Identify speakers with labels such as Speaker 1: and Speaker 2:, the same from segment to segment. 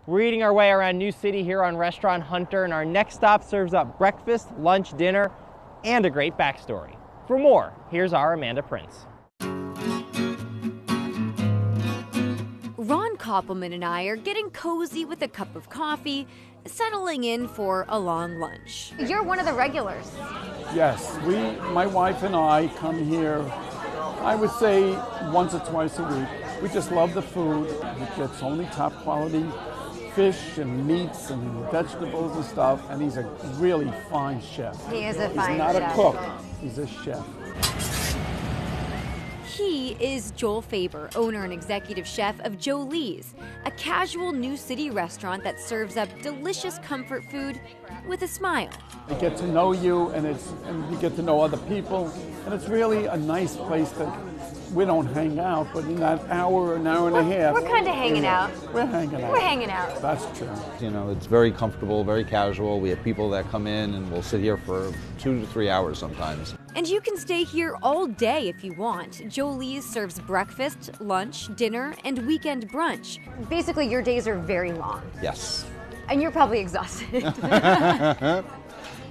Speaker 1: We're eating our way around New City here on Restaurant Hunter, and our next stop serves up breakfast, lunch, dinner, and a great backstory. For more, here's our Amanda Prince.
Speaker 2: Ron Koppelman and I are getting cozy with a cup of coffee, settling in for a long lunch.
Speaker 3: You're one of the regulars.
Speaker 4: Yes, my wife and I come here, I would say once or twice a week. We just love the food. He gets only top quality fish and meats and vegetables and stuff, and he's a really fine chef.
Speaker 3: He is a fine
Speaker 4: chef. He's not
Speaker 3: chef.
Speaker 4: a cook, he's a chef.
Speaker 2: He is Joel Faber, owner and executive chef of Jolie's, a casual New City restaurant that serves up delicious comfort food with a smile.
Speaker 4: I get to know you, and you get to know other people, and it's really a nice place that we don't hang out, but in that hour and a half.
Speaker 3: We're kind of hanging out.
Speaker 4: We're hanging out.
Speaker 3: We're hanging out.
Speaker 4: That's true.
Speaker 5: You know, it's very comfortable, very casual. We have people that come in and we'll sit here for 2 to 3 hours sometimes.
Speaker 2: And you can stay here all day if you want. Jolie's serves breakfast, lunch, dinner, and weekend brunch.
Speaker 3: Basically, your days are very long.
Speaker 5: Yes.
Speaker 3: And you're probably exhausted.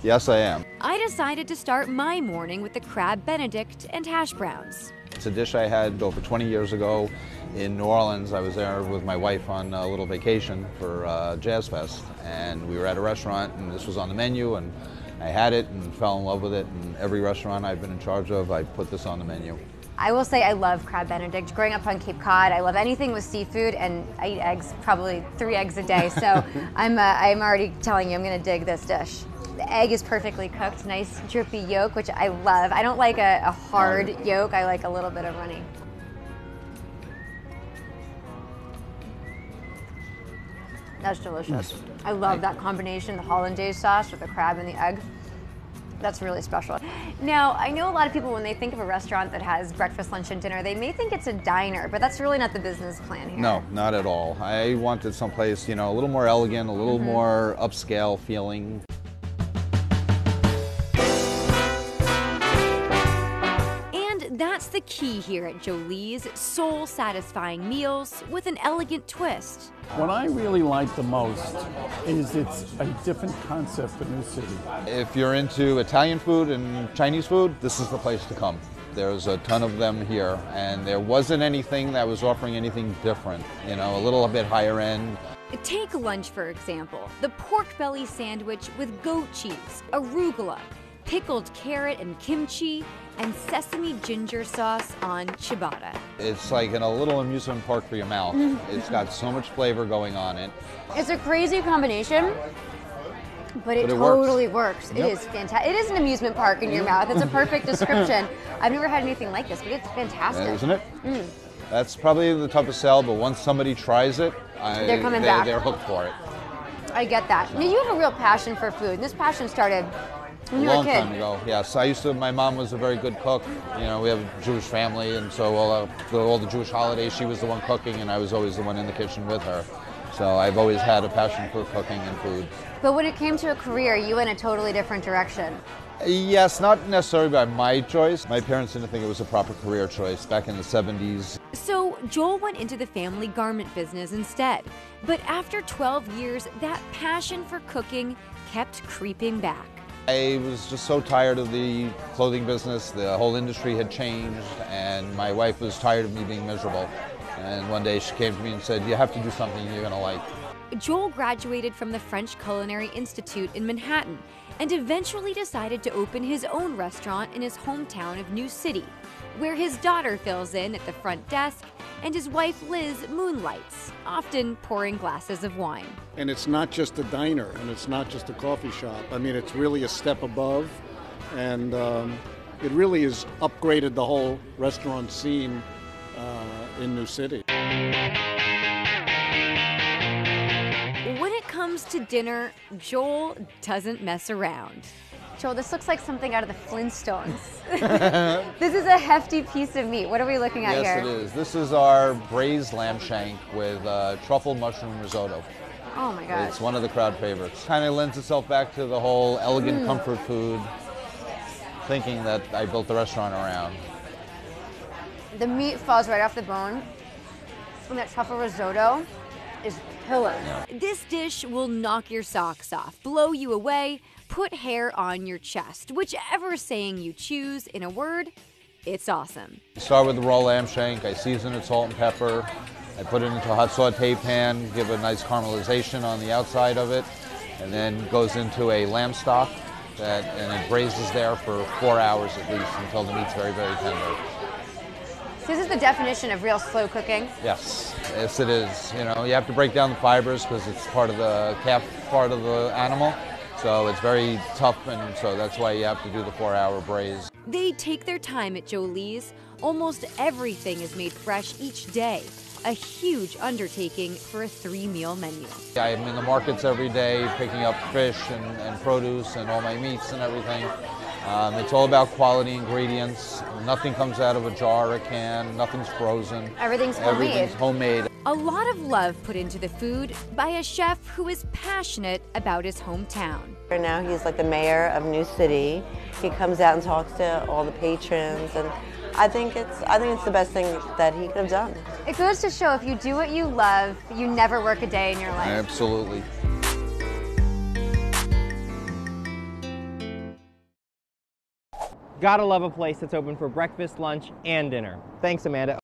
Speaker 5: Yes, I am.
Speaker 2: I decided to start my morning with the crab benedict and hash browns.
Speaker 5: It's a dish I had over 20 years ago in New Orleans. I was there with my wife on a little vacation for Jazz Fest, and we were at a restaurant, and this was on the menu, and I had it and fell in love with it, and every restaurant I've been in charge of, I put this on the menu.
Speaker 3: I will say I love crab benedict. Growing up on Cape Cod, I love anything with seafood, and I eat eggs, probably 3 eggs a day, so I'm already telling you I'm going to dig this dish. The egg is perfectly cooked, nice drippy yolk, which I love. I don't like a hard yolk, I like a little bit of runny. That's delicious. I love that combination, the hollandaise sauce with the crab and the egg. That's really special. Now, I know a lot of people, when they think of a restaurant that has breakfast, lunch, and dinner, they may think it's a diner, but that's really not the business plan here.
Speaker 5: No, not at all. I wanted someplace, you know, a little more elegant, a little more upscale feeling.
Speaker 2: That's the key here at Jolie's, soul-satisfying meals with an elegant twist.
Speaker 4: What I really like the most is it's a different concept for New City.
Speaker 5: If you're into Italian food and Chinese food, this is the place to come. There's a ton of them here, and there wasn't anything that was offering anything different, you know, a little bit higher end.
Speaker 2: Take lunch, for example. The pork belly sandwich with goat cheese, arugula, pickled carrot and kimchi, and sesame ginger sauce on ciabatta.
Speaker 5: It's like in a little amusement park for your mouth. It's got so much flavor going on it.
Speaker 3: It's a crazy combination, but it totally works. It is fantastic. It is an amusement park in your mouth. It's a perfect description. I've never had anything like this, but it's fantastic.
Speaker 5: Isn't it? That's probably the toughest sell, but once somebody tries it,
Speaker 3: they're coming back.
Speaker 5: They're hooked for it.
Speaker 3: I get that. Now, you have a real passion for food, and this passion started when you were a kid.
Speaker 5: A long time ago, yes. My mom was a very good cook. You know, we have a Jewish family, and so all the Jewish holidays, she was the one cooking, and I was always the one in the kitchen with her. So I've always had a passion for cooking and food.
Speaker 3: But when it came to a career, you went a totally different direction.
Speaker 5: Yes, not necessarily by my choice. My parents didn't think it was a proper career choice back in the 70s.
Speaker 2: So Joel went into the family garment business instead. But after 12 years, that passion for cooking kept creeping back.
Speaker 5: I was just so tired of the clothing business. The whole industry had changed, and my wife was tired of me being miserable. And one day she came to me and said, "You have to do something you're going to like."
Speaker 2: Joel graduated from the French Culinary Institute in Manhattan and eventually decided to open his own restaurant in his hometown of New City, where his daughter fills in at the front desk and his wife Liz moonlights, often pouring glasses of wine.
Speaker 6: And it's not just a diner, and it's not just a coffee shop. I mean, it's really a step above, and it really has upgraded the whole restaurant scene in New City.
Speaker 2: When it comes to dinner, Joel doesn't mess around.
Speaker 3: Joel, this looks like something out of the Flintstones. This is a hefty piece of meat. What are we looking at here?
Speaker 5: Yes, it is. This is our braised lamb shank with truffle mushroom risotto.
Speaker 3: Oh my gosh.
Speaker 5: It's one of the crowd favorites. Kind of lends itself back to the whole elegant comfort food thinking that I built the restaurant around.
Speaker 3: The meat falls right off the bone, and that truffle risotto is pillows.
Speaker 2: This dish will knock your socks off, blow you away, put hair on your chest. Whichever saying you choose, in a word, it's awesome.
Speaker 5: Start with the raw lamb shank. I season it salt and pepper. I put it into a hot saute pan, give it a nice caramelization on the outside of it, and then goes into a lamb stock and it braises there for 4 hours at least until the meat's very, very tender.
Speaker 3: So this is the definition of real slow cooking.
Speaker 5: Yes, yes it is. You know, you have to break down the fibers because it's part of the calf part of the animal. So it's very tough, and so that's why you have to do the 4-hour braise.
Speaker 2: They take their time at Jolie's. Almost everything is made fresh each day. A huge undertaking for a 3-meal menu.
Speaker 5: I'm in the markets every day picking up fish and produce and all my meats and everything. It's all about quality ingredients. Nothing comes out of a jar or a can. Nothing's frozen.
Speaker 3: Everything's homemade.
Speaker 5: Everything's homemade.
Speaker 2: A lot of love put into the food by a chef who is passionate about his hometown.
Speaker 7: Now he's like the mayor of New City. He comes out and talks to all the patrons, and I think it's the best thing that he could have done.
Speaker 3: It goes to show if you do what you love, you never work a day in your life.
Speaker 5: Absolutely.
Speaker 1: Gotta love a place that's open for breakfast, lunch, and dinner. Thanks, Amanda.